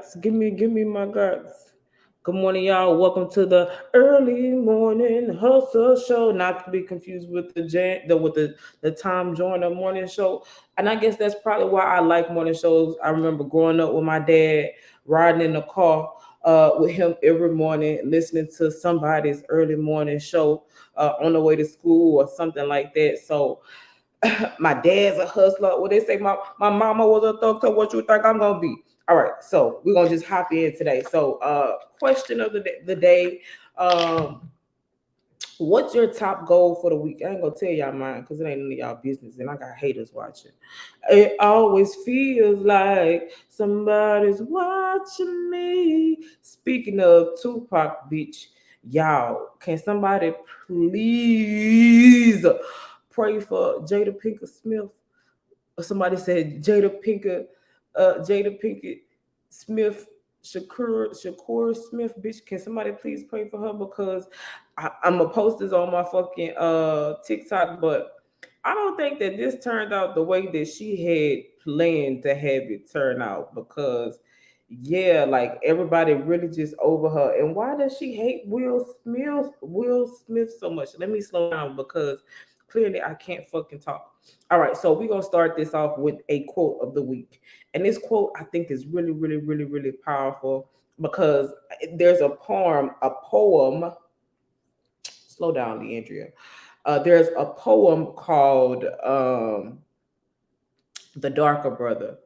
guts. Give me my guts. Good morning, y'all. Welcome to the early morning hustle show. Not to be confused with the Tom Joyner morning show. And I guess that's probably why I like morning shows. I remember growing up with my dad, riding in the car with him every morning, listening to somebody's early morning show on the way to school or something like that. So my dad's a hustler. What they say, my mama was a thug. So what you think I'm gonna be? All right, so we're gonna just hop in today. So, question of the day. What's your top goal for the week? I ain't gonna tell y'all mine because it ain't none of y'all business, and I got haters watching. It always feels like somebody's watching me. Speaking of Tupac, bitch, y'all, can somebody please pray for Jada Pinkett Smith? Somebody said Jada Pinkett Smith, Shakur Smith, bitch. Can somebody please pray for her? Because I'm gonna post this on my fucking TikTok, but I don't think that this turned out the way that she had planned to have it turn out. Because yeah, like everybody really just over her. And why does she hate Will Smith so much? Let me slow down because clearly I can't fucking talk. All right, so we're gonna start this off with a quote of the week. And this quote I think is really, really, really, really powerful because there's a poem. Slow down, Leandria. There's a poem called The Darker Brother.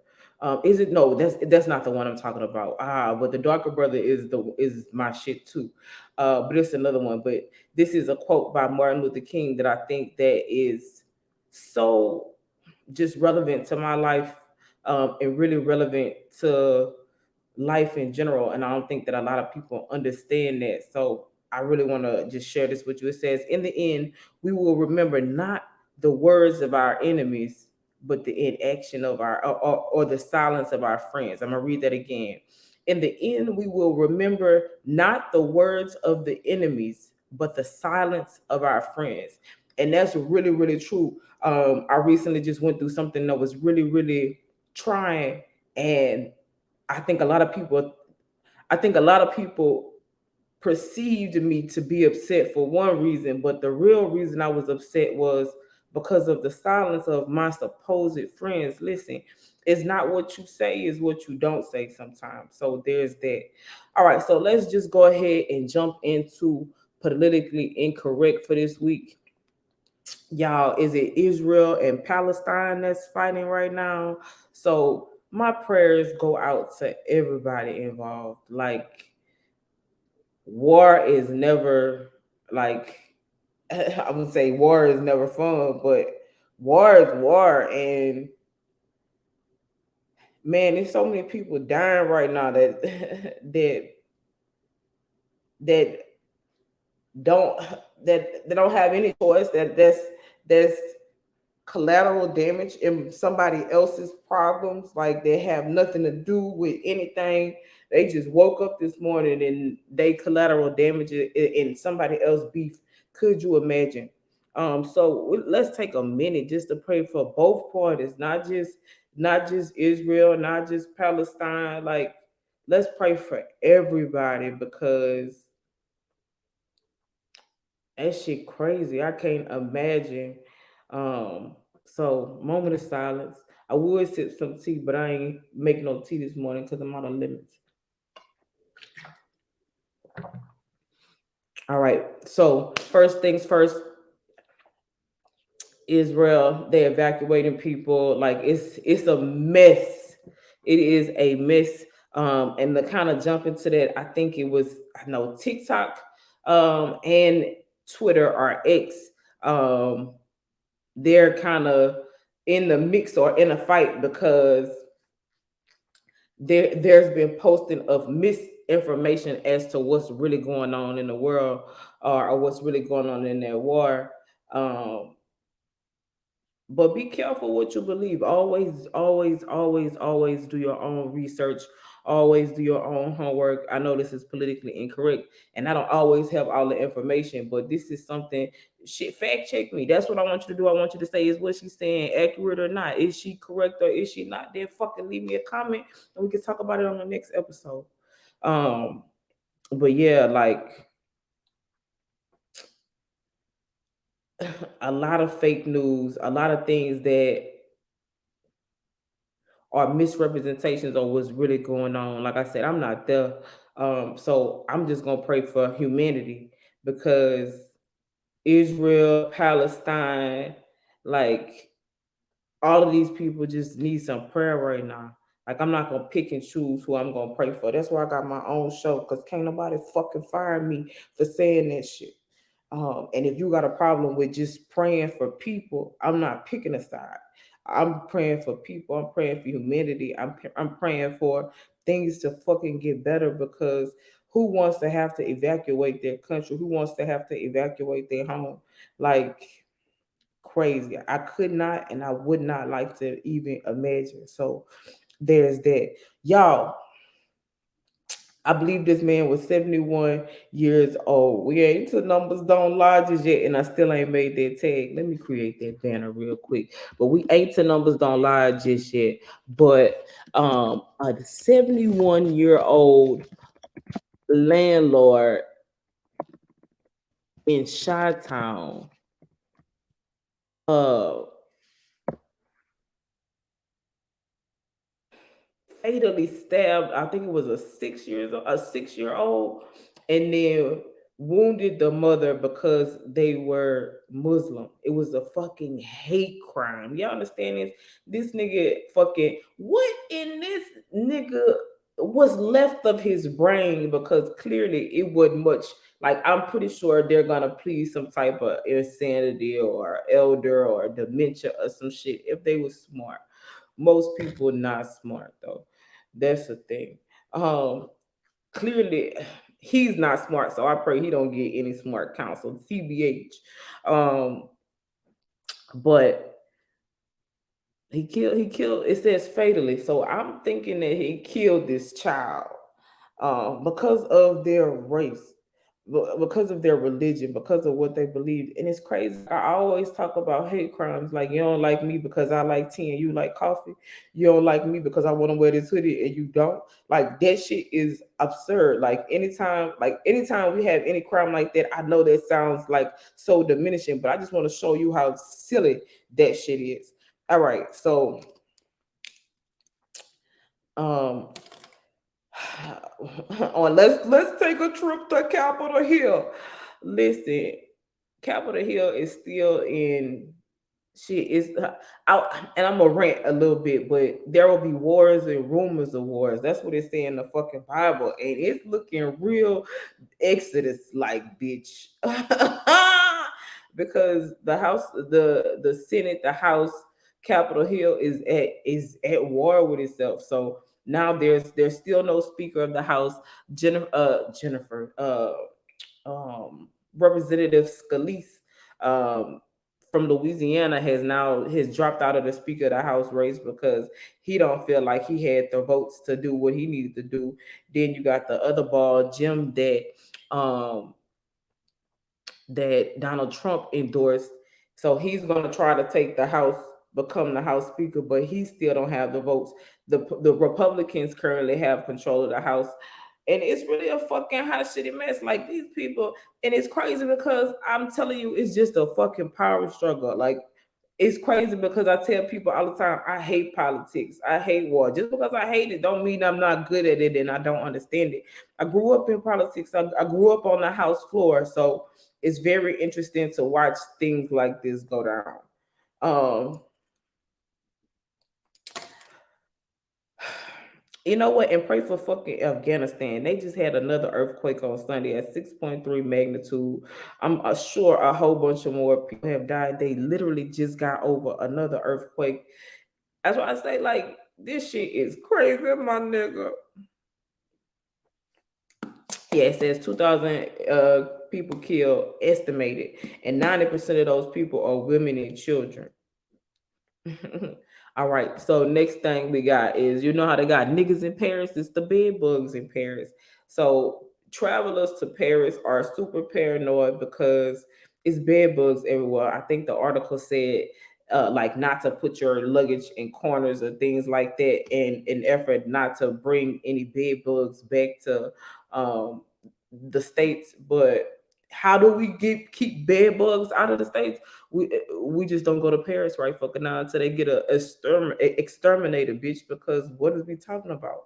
Is it no? That's not the one I'm talking about. But The Darker Brother is my shit too. But it's another one. But this is a quote by Martin Luther King that I think that is so just relevant to my life, and really relevant to life in general. And I don't think that a lot of people understand that. So I really want to just share this with you. It says, in the end, we will remember not the words of our enemies, but the inaction of or the silence of our friends. I'm going to read that again. In the end, we will remember not the words of the enemies, but the silence of our friends. And that's really, really true. I recently just went through something that was really, really trying. And I think a lot of people, I think a lot of people perceived me to be upset for one reason, but the real reason I was upset was because of the silence of my supposed friends. Listen, it's not what you say, is what you don't say sometimes. So there's that. All right, so let's just go ahead and jump into politically incorrect for this week. Y'all, is it Israel and Palestine that's fighting right now? So my prayers go out to everybody involved. Like, war is never like I would say war is never fun, but war is war. And man, there's so many people dying right now that that don't that don't have any choice. That's collateral damage in somebody else's problems. Like they have nothing to do with anything. They just woke up this morning and they collateral damage in somebody else's beef. Could you imagine? So let's take a minute just to pray for both parties, not just Israel, not just Palestine. Like, let's pray for everybody because that shit crazy. I can't imagine. So moment of silence. I would sip some tea, but I ain't make no tea this morning because I'm on a limit. All right. So first things first, Israel, they evacuating people. Like it's a mess. It is a mess. And to kind of jump into that, I think it was I know TikTok and Twitter or X. Um, they're kind of in the mix or in a fight because there's been posting of misinformation as to what's really going on in the world, or what's really going on in that war. Um, but be careful what you believe. Always, always, always, always do your own research. Always do your own homework. I know this is politically incorrect, and I don't always have all the information, but this is something. shit, fact check me. That's what I want you to do. I want you to say, is what she's saying accurate or not? Is she correct or is she not? Then fucking leave me a comment and we can talk about it on the next episode. Um, but yeah, like a lot of fake news, a lot of things that are misrepresentations of what's really going on. Like I said, I'm not there. So I'm just gonna pray for humanity because Israel, Palestine, like all of these people just need some prayer right now. Like I'm not gonna pick and choose who I'm gonna pray for. That's why I got my own show because can't nobody fucking fire me for saying that shit. And if you got a problem with just praying for people, I'm not picking a side. I'm praying for people. I'm praying for humanity. I'm praying for things to fucking get better because who wants to have to evacuate their country? Who wants to have to evacuate their home? Like crazy. I could not and I would not like to even imagine. So there's that. Y'all, I believe this man was 71 years old. We ain't to numbers don't lie just yet, and I still ain't made that tag. Let me create that banner real quick. But we ain't to numbers don't lie just yet. But a 71-year-old landlord in Chi-Town uh fatally stabbed. I think it was a 6 year old, and then wounded the mother because they were Muslim. It was a fucking hate crime. Y'all understand this? This nigga fucking what in this nigga was left of his brain because clearly it wasn't much. Like I'm pretty sure they're gonna plead some type of insanity or elder or dementia or some shit if they was smart. Most people not smart though. That's the thing. Clearly he's not smart, so I pray he don't get any smart counsel. TBH. Um, but he killed, it says fatally. So I'm thinking that he killed this child because of their race, because of their religion, because of what they believe. And it's crazy. I always talk about hate crimes. Like, you don't like me because I like tea and you like coffee. You don't like me because I want to wear this hoodie and you don't. Like, that shit is absurd. Anytime we have any crime like that, I know that sounds like so diminishing, but I just want to show you how silly that shit is. All right. So, um, let's take a trip to Capitol Hill. Listen, Capitol Hill is still in shit. Is out, and I'm gonna rant a little bit, but there will be wars and rumors of wars. That's what it say in the fucking Bible, and it's looking real Exodus like, bitch. Because the Senate, the House, Capitol Hill is at war with itself. So now there's still no Speaker of the House. Jennifer, Representative Scalise, um, from Louisiana has dropped out of the Speaker of the House race because he don't feel like he had the votes to do what he needed to do. Then you got the other ball, Jim, um that Donald Trump endorsed. So he's going to try to take the House, become the House Speaker, but he still don't have the votes. The Republicans currently have control of the House. And it's really a fucking hot shitty mess. Like these people, and it's crazy because I'm telling you, it's just a fucking power struggle. Like it's crazy because I tell people all the time, I hate politics. I hate war. Just because I hate it don't mean I'm not good at it and I don't understand it. I grew up in politics. I grew up on the House floor. So it's very interesting to watch things like this go down. Um, you know what? And pray for fucking Afghanistan. They just had another earthquake on Sunday at 6.3 magnitude. I'm sure a whole bunch of more people have died. They literally just got over another earthquake. That's why I say, like, this shit is crazy, my nigga. Yeah, it says 2,000 people killed, estimated, and 90% of those people are women and children. All right. So next thing we got is, you know how they got niggas in Paris? It's the bed bugs in Paris. So travelers to Paris are super paranoid because it's bed bugs everywhere. I think the article said like not to put your luggage in corners or things like that in an effort not to bring any bed bugs back to um, the states. But how do we keep bed bugs out of the states? We just don't go to Paris right fucking now until they get exterminated, bitch. Because what is we talking about?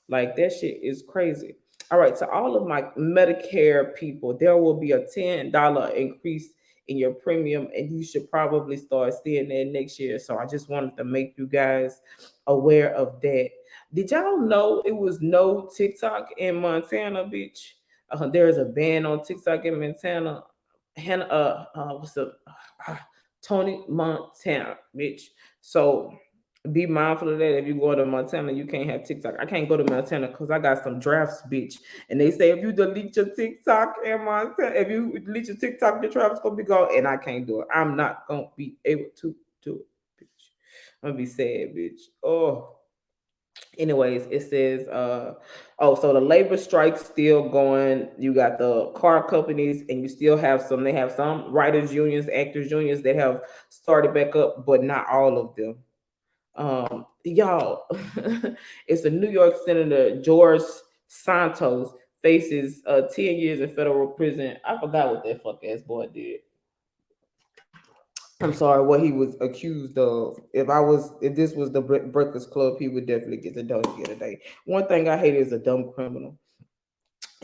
Like that shit is crazy. All right, to all of my Medicare people, there will be a $10 increase in your premium, and you should probably start seeing that next year. So I just wanted to make you guys aware of that. Did y'all know it was no TikTok in Montana, bitch? There is a ban on TikTok in Montana. Hannah, what's the uh, Tony Montana, bitch. So be mindful of that. If you go to Montana, you can't have TikTok. I can't go to Montana because I got some drafts, bitch. And they say if you delete your TikTok in Montana, if you delete your TikTok, the draft's gonna be gone. And I can't do it. I'm not gonna be able to do it, bitch. I'm gonna be sad, bitch. Oh. Anyways, it says oh, so the labor strike's still going. You got the car companies, and you still have some, they have some writers unions, actors unions that have started back up, but not all of them. Y'all, it's a New York Senator George Santos faces 10 years in federal prison. I forgot what that fuck ass boy did. I'm sorry, what he was accused of. If this was the Breakfast Club, he would definitely get the donkey of the day. One thing I hate is a dumb criminal.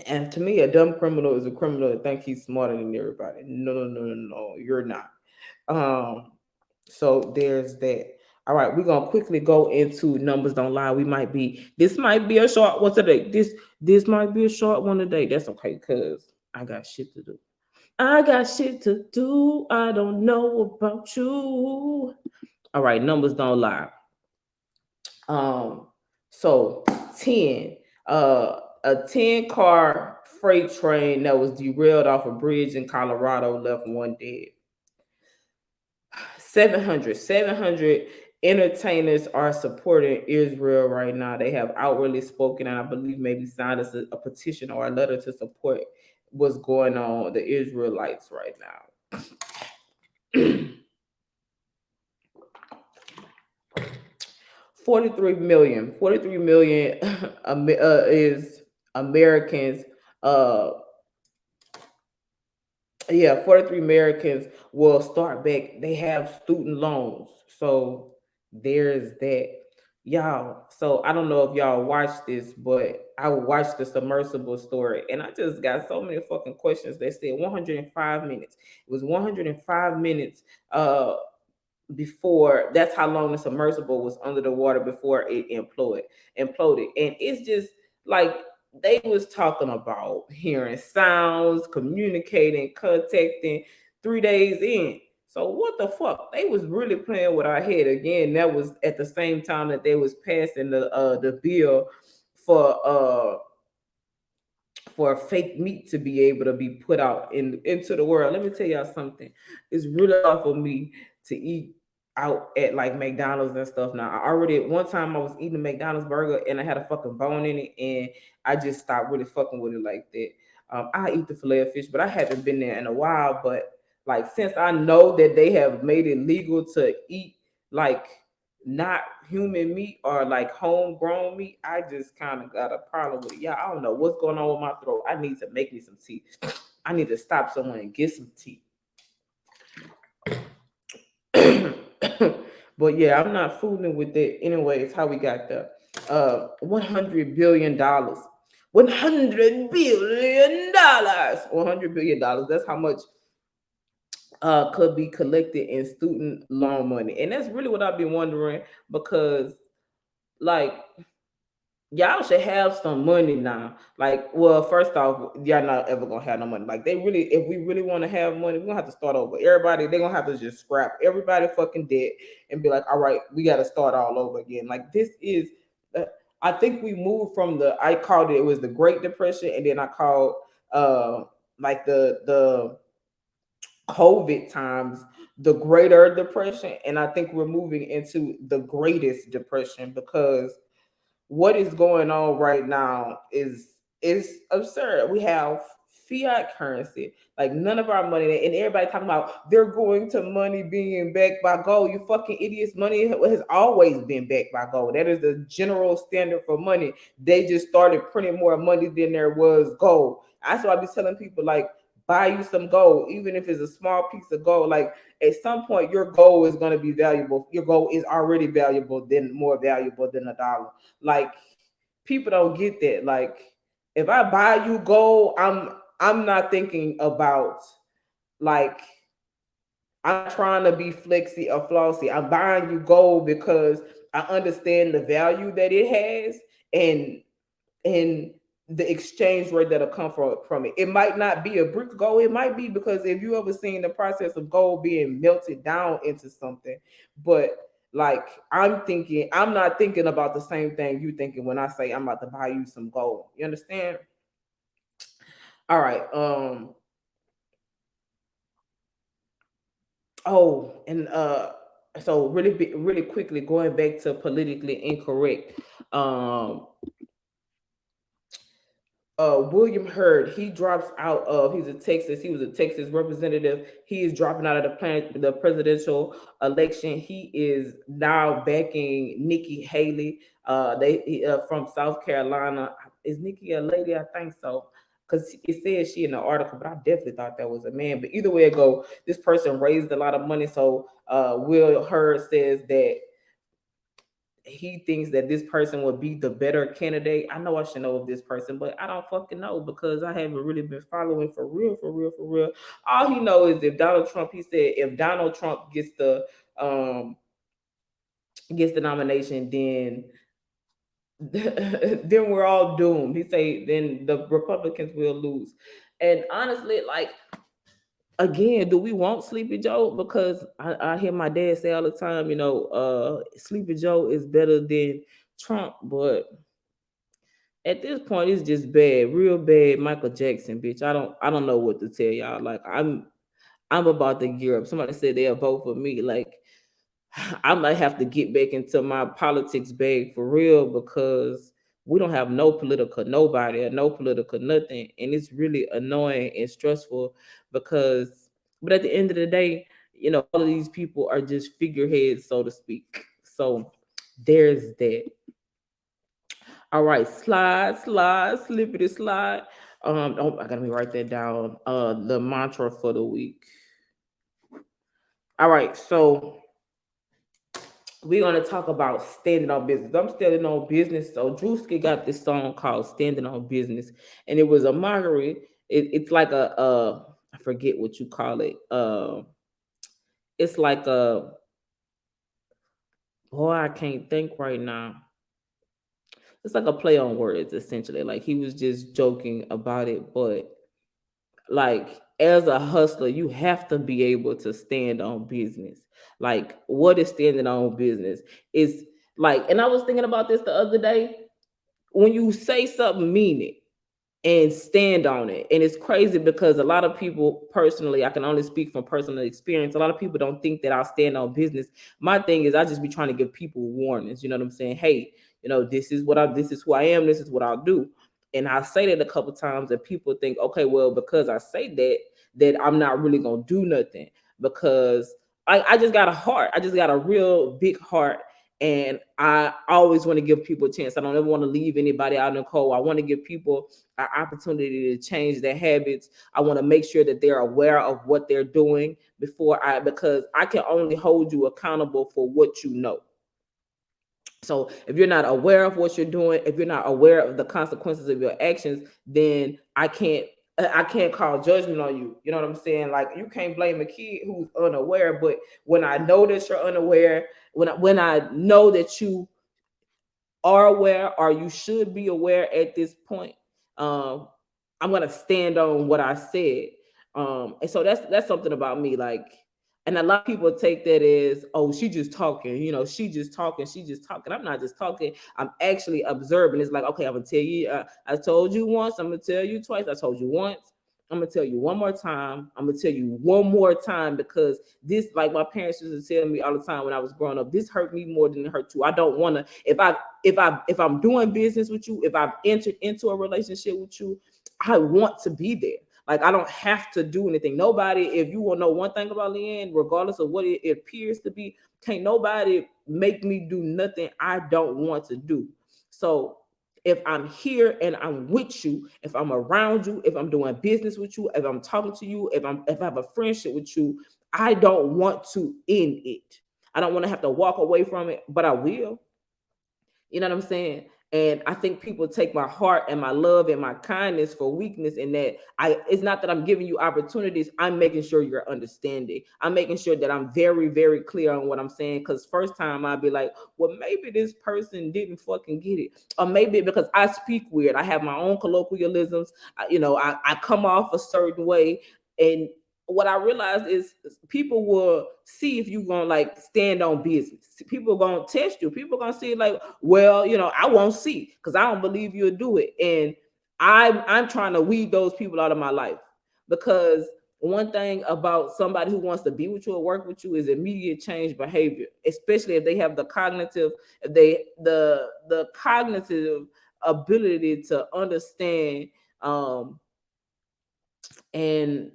And to me, a dumb criminal is a criminal that think he's smarter than everybody. No, no, no, no, no, you're not. Um, so there's that. All right, we're gonna quickly go into numbers don't lie. This might be a short one today. This might be a short one today. That's okay, cause I got shit to do. I got shit to do. I don't know about you. All right, numbers don't lie. Um, so 10, a 10-car freight train that was derailed off a bridge in Colorado left one dead. 700 entertainers are supporting Israel right now. They have outwardly spoken, and I believe maybe signed a petition or a letter to support what's going on the Israelites right now. 43 million is Americans. Uh, yeah, 43 Americans will start back. They have student loans. So there's that. Y'all, so I don't know if y'all watched this, but I watched the submersible story and I just got so many fucking questions. They said 105 minutes. It was 105 minutes before, that's how long the submersible was under the water before it imploded. And it's just like they was talking about hearing sounds, communicating, contacting 3 days in. So what the fuck? They was really playing with our head again. That was at the same time that they was passing the bill for for fake meat to be able to be put out into the world. Let me tell y'all something. It's really hard for me to eat out at like McDonald's and stuff. Now, I already one time I was eating a McDonald's burger and I had a fucking bone in it, and I just stopped really fucking with it like that. I eat the filet of fish, but I haven't been there in a while. But like since I know that they have made it legal to eat like not human meat or like homegrown meat, I just kind of got a problem with it. Yeah, I don't know what's going on with my throat. I need to make me some tea. I need to stop somewhere and get some tea. But yeah, I'm not fooling with it. Anyways, how we got the $100 billion. $100 billion. That's how much could be collected in student loan money. And that's really what I've been wondering because like y'all should have some money now. Like, well, first off, y'all not ever gonna have no money. Like, they really, if we really want to have money, we're gonna have to start over. Everybody, they're gonna have to just scrap everybody fucking debt and be like, all right, we got to start all over again. Like, this is, I think we moved from I called it was the Great Depression, and then I called like the COVID times the Greater Depression, and I think we're moving into the Greatest Depression because what is going on right now is absurd. We have fiat currency. Like none of our money, and everybody talking about they're going to money being backed by gold. You fucking idiots! Money has always been backed by gold. That is the general standard for money. They just started printing more money than there was gold. That's why I be telling people like buy you some gold, even if it's a small piece of gold. Like at some point, your gold is going to be valuable. Your gold is already valuable, then more valuable than a dollar. Like people don't get that. Like if I buy you gold, I'm not thinking about like I'm trying to be flexy or flossy. I'm buying you gold because I understand the value that it has and the exchange rate that'll come from it. It might not be a brick gold. It might be because if you ever seen the process of gold being melted down into something, but like I'm not thinking about the same thing you thinking when I say I'm about to buy you some gold. You understand? All right. Oh, and so really quickly going back to politically incorrect. Um William Hurd, he drops out of he was a Texas representative. He is dropping out of the presidential election. He is now backing Nikki Haley. From South Carolina. Is Nikki a lady? I think so. Because it says she in the article, but I definitely thought that was a man. But either way it go, this person raised a lot of money. So Will Hurd says that he thinks that this person would be the better candidate. I know I should know of this person, but I don't fucking know because I haven't really been following for real, for real, for real. All he knows is if Donald Trump, he said if Donald Trump um gets the nomination, then then we're all doomed. He say then the Republicans will lose. And honestly, like again, do we want Sleepy Joe? Because I hear my dad say all the time, Sleepy Joe is better than Trump, but at this point it's just bad, real bad. Michael Jackson, bitch. I don't know what to tell y'all. Like I'm about to gear up. Somebody said they'll vote for me. Like I might have to get back into my politics bag for real because we don't have no political nobody or no political nothing. And it's really annoying and stressful because, but at the end of the day, all of these people are just figureheads, so to speak. So there's that. All right, slide, slippity slide. Oh, I gotta write that down. The mantra for the week. All right, so we're gonna talk about standing on business. I'm standing on business. So Drewski got this song called "Standing on Business," and it was a mockery. It's like I forget what you call it. It's like a boy. I can't think right now. It's like a play on words, essentially. Like he was just joking about it, but like as a hustler, you have to be able to stand on business. Like what is standing on business? Is like, and I was thinking about this the other day. When you say something, mean it and stand on it. And it's crazy because a lot of people, personally, I can only speak from personal experience. A lot of people don't think that I'll stand on business. My thing is I just be trying to give people warnings. You know what I'm saying? Hey, this is who I am, this is what I'll do. And I say that a couple times and people think, okay, well, because I say that I'm not really gonna do nothing because I just got a heart. I just got a real big heart and I always want to give people a chance. I don't ever want to leave anybody out in the cold. I want to give people an opportunity to change their habits. I want to make sure that they're aware of what they're doing because I can only hold you accountable for what you know. So if you're not aware of what you're doing, if you're not aware of the consequences of your actions, then I can't call judgment on you. You know what I'm saying? Like you can't blame a kid who's unaware, but when I know that you're unaware, when I know that you are aware or you should be aware at this point, um, I'm gonna stand on what I said. And so that's something about me. Like, and a lot of people take that as, oh, she just talking, she just talking. I'm not just talking, I'm actually observing. It's like, okay, I'm gonna tell you, I told you once, I'm gonna tell you twice, I told you once. I'm gonna tell you one more time. I'm gonna tell you one more time because this, like my parents used to tell me all the time when I was growing up, this hurt me more than it hurt you. I don't want to. If I'm doing business with you, if I've entered into a relationship with you, I want to be there. Like, I don't have to do anything. Nobody, if you want to know one thing about Leanne, regardless of what it appears to be, can't nobody make me do nothing I don't want to do. So if I'm here and I'm with you, if I'm around you, if I'm doing business with you, if I'm talking to you, if I have a friendship with you, I don't want to end it. I don't want to have to walk away from it, but I will. You know what I'm saying? And I think people take my heart and my love and my kindness for weakness, and that it's not that I'm giving you opportunities. I'm making sure you're understanding. I'm making sure that I'm very, very clear on what I'm saying. Because first time I'd be like, well, maybe this person didn't fucking get it. Or maybe because I speak weird. I have my own colloquialisms. I come off a certain way. And what I realized is people will see if you gonna like stand on business. People gonna test you. People gonna see like, well, I won't see because I don't believe you'll do it. And I'm trying to weed those people out of my life, because one thing about somebody who wants to be with you or work with you is immediate change behavior, especially if they have the cognitive, the cognitive ability to understand and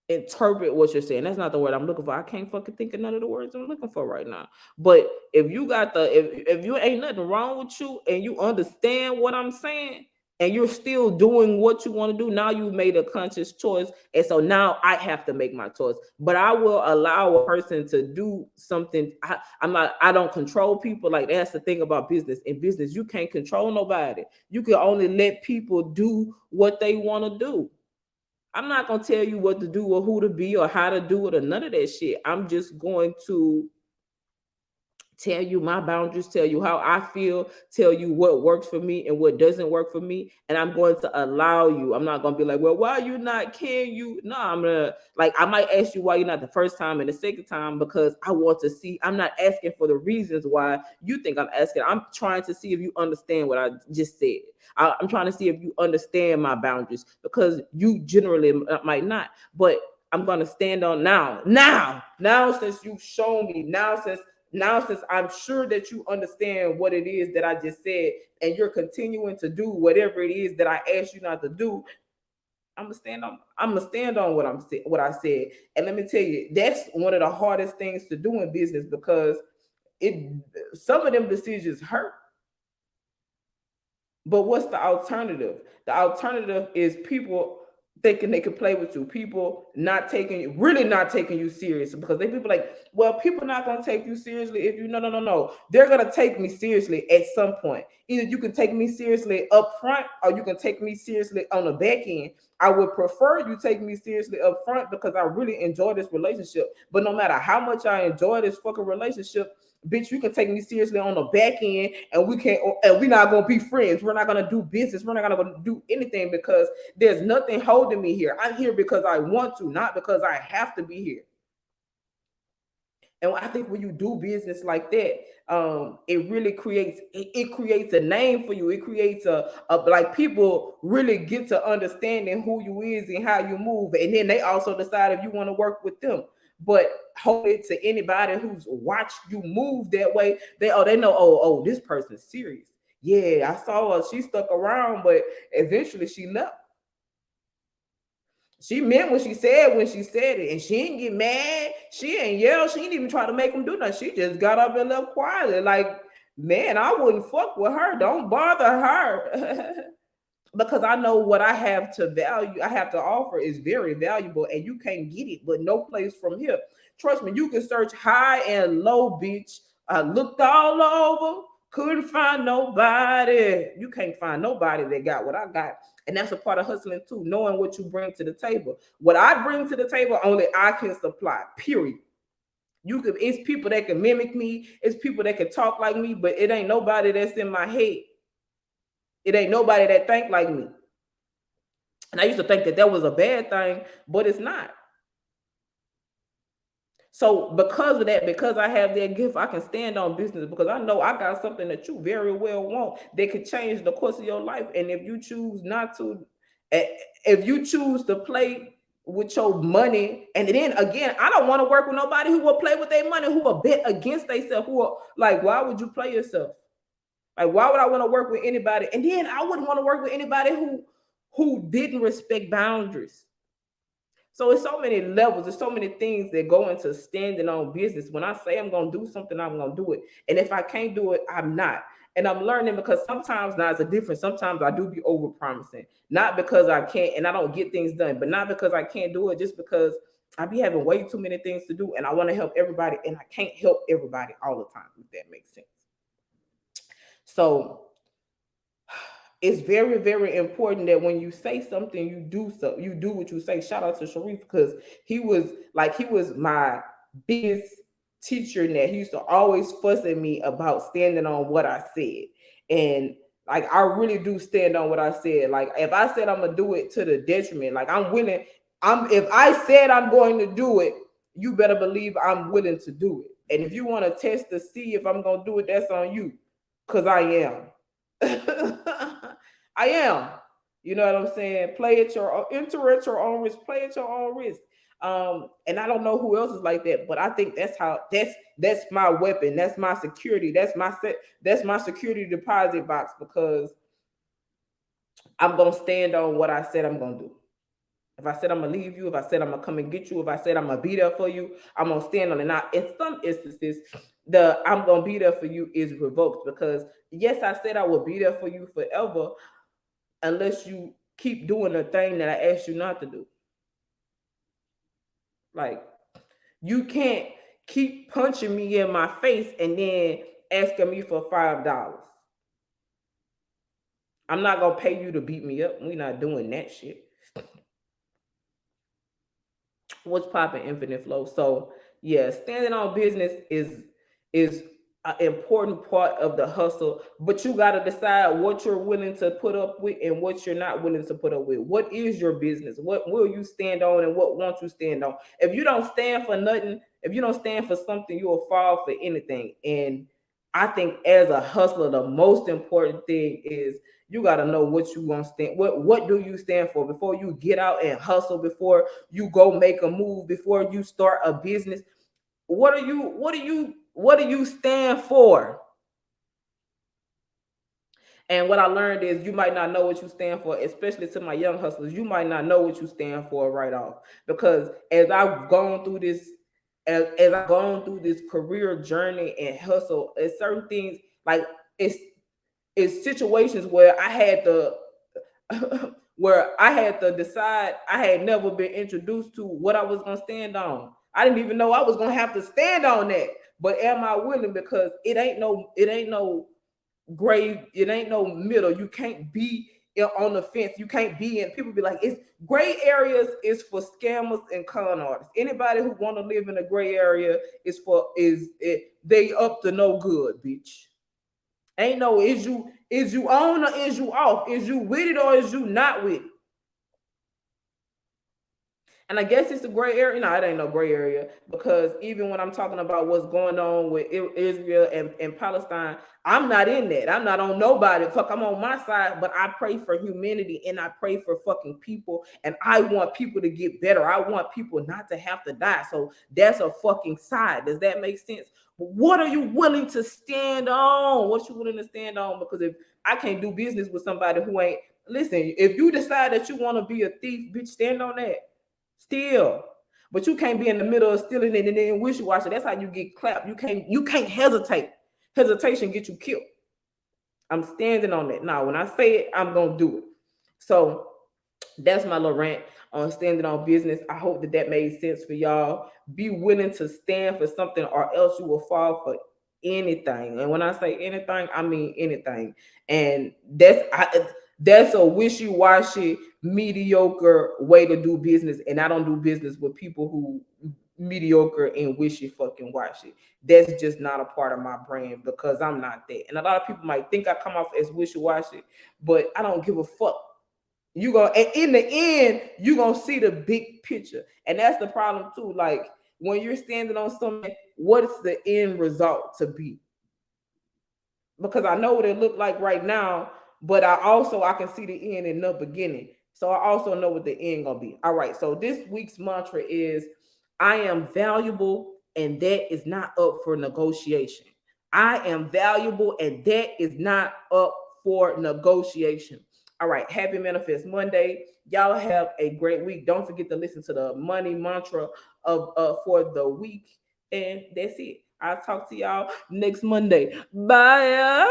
interpret what you're saying. That's not the word I'm looking for. I can't fucking think of none of the words I'm looking for right now. But if you got if you ain't nothing wrong with you and you understand what I'm saying and you're still doing what you want to do, now you've made a conscious choice. And so now I have to make my choice. But I will allow a person to do something. I don't control people. Like, that's the thing about business. In business, you can't control nobody. You can only let people do what they want to do. I'm not going to tell you what to do or who to be or how to do it or none of that shit. I'm just going to tell you my boundaries, tell you how I feel, tell you what works for me and what doesn't work for me. And I'm going to allow you. I'm not going to be like, well, why you not? Can you? No, I'm going to, like, I might ask you why you're not the first time and the second time, because I want to see. I'm not asking for the reasons why you think I'm asking. I'm trying to see if you understand what I just said. I'm trying to see if you understand my boundaries, because you generally might not. But I'm going to stand on now, since you've shown me, now since I'm sure that you understand what it is that I just said, and you're continuing to do whatever it is that I asked you not to do, I'm gonna stand on what I said. And let me tell you, that's one of the hardest things to do in business, because some of them decisions hurt. But what's the alternative? The alternative is people thinking they can play with you, people not taking you serious, because they people like, well, people not gonna take you seriously if you no. They're gonna take me seriously at some point. Either you can take me seriously up front or you can take me seriously on the back end. I would prefer you take me seriously up front because I really enjoy this relationship. But no matter how much I enjoy this fucking relationship, bitch, you can take me seriously on the back end, and we're not gonna be friends. We're not gonna do business. We're not gonna do anything, because there's nothing holding me here. I'm here because I want to, not because I have to be here. And I think when you do business like that, it really creates a name for you. It creates a like, people really get to understanding who you is and how you move, and then they also decide if you want to work with them. But hold it to anybody who's watched you move that way. They know, oh, this person's serious. Yeah, I saw her. She stuck around, but eventually she left. She meant what she said when she said it, and she didn't get mad. She ain't yell. She didn't even try to make him do nothing. She just got up and left quietly. Like, man, I wouldn't fuck with her. Don't bother her. Because I know what I have to offer is very valuable, and you can't get it but no place from here. Trust me, you can search high and low, bitch. I looked all over, couldn't find nobody. You can't find nobody that got what I got. And that's a part of hustling too, knowing what you bring to the table. What I bring to the table, only I can supply, period. It's people that can mimic me, it's people that can talk like me, but it ain't nobody that's in my head. It ain't nobody that think like me. And I used to think that was a bad thing, but it's not. So because of that, because I have that gift, I can stand on business, because I know I got something that you very well want that could change the course of your life. And if you choose not to, if you choose to play with your money, and then again, I don't want to work with nobody who will play with their money, who will bet against themselves, who are like, why would you play yourself? Like, why would I want to work with anybody? And then I wouldn't want to work with anybody who didn't respect boundaries. So it's so many levels, there's so many things that go into standing on business. When I say I'm gonna do something, I'm gonna do it. And if I can't do it, I'm not. And I'm learning because sometimes now it's a difference. Sometimes I do be over promising, not because I can't and I don't get things done, but not because I can't do it, just because I be having way too many things to do and I want to help everybody and I can't help everybody all the time, if that makes sense. So it's very, very important that when you say something, you do so. You do what you say. Shout out to Sharif because he was my biggest teacher in that. He used to always fuss at me about standing on what I said. And like I really do stand on what I said. Like if I said I'm gonna do it to the detriment, like I'm willing, if I said I'm going to do it, you better believe I'm willing to do it. And if you want to test to see if I'm gonna do it, that's on you. Cause I am. I am. You know what I'm saying? Play at your own, enter at your own risk, play at your own risk. And I don't know who else is like that, but I think that's my weapon, that's my security, that's my security deposit box because I'm gonna stand on what I said I'm gonna do. If I said I'm gonna leave you, if I said I'm gonna come and get you, if I said I'm gonna be there for you, I'm gonna stand on it. Now, in some instances, the I'm gonna be there for you is revoked because yes, I said I will be there for you forever unless you keep doing the thing that I asked you not to do. Like you can't keep punching me in my face and then asking me for $5. I'm not gonna pay you to beat me up. We're not doing that shit. What's popping, Infinite Flow? So yeah, standing on business is an important part of the hustle, but you got to decide what you're willing to put up with and what you're not willing to put up with. What is your business? What will you stand on and what won't you stand on? If you don't stand for nothing, if you don't stand for something, you will fall for anything. And I think as a hustler, the most important thing is you got to know what you want to stand. What do you stand for before you get out and hustle? Before you go make a move? Before you start a business? What do you stand for? And what I learned is you might not know what you stand for, especially to my young hustlers. You might not know what you stand for right off. Because as I've gone through this, as I've gone through this career journey and hustle, it's certain things like it's it's situations where I had to where I had to decide. I had never been introduced to what I was gonna stand on. I didn't even know I was gonna have to stand on that. But am I willing? Because it ain't no gray, it ain't no middle. You can't be on the fence. You can't be in. People be like, it's gray areas is for scammers and con artists. Anybody who want to live in a gray area they up to no good, bitch. Ain't no is you on or is you off? Is you with it or is you not with it? And I guess it's a gray area. No, it ain't no gray area because even when I'm talking about what's going on with Israel and Palestine, I'm not in that. I'm not on nobody. Fuck, I'm on my side, but I pray for humanity and I pray for fucking people. And I want people to get better. I want people not to have to die. So that's a fucking side. Does that make sense? What are you willing to stand on? What you willing to stand on? Because if I can't do business with somebody who ain't, listen, if you decide that you want to be a thief, bitch, stand on that. Still. But you can't be in the middle of stealing it and then wishy-washy. That's how you get clapped. You can't hesitate. Hesitation get you killed. I'm standing on that. Now, when I say it, I'm gonna do it. So that's my little rant on standing on business. I hope that that made sense for y'all. Be willing to stand for something or else you will fall for anything. And when I say anything, I mean anything. And that's a wishy-washy, mediocre way to do business. And I don't do business with people who mediocre and wishy fucking washy. That's just not a part of my brand because I'm not that. And a lot of people might think I come off as wishy-washy, but I don't give a fuck. You go and in the end, you gonna see the big picture. And that's the problem too. Like when you're standing on something, what's the end result to be? Because I know what it looked like right now, but I can see the end in the beginning. So I also know what the end gonna be. All right. So this week's mantra is I am valuable and that is not up for negotiation. I am valuable and that is not up for negotiation. All right, happy Manifest Monday. Y'all have a great week. Don't forget to listen to the money mantra of for the week. And that's it. I'll talk to y'all next Monday. Bye.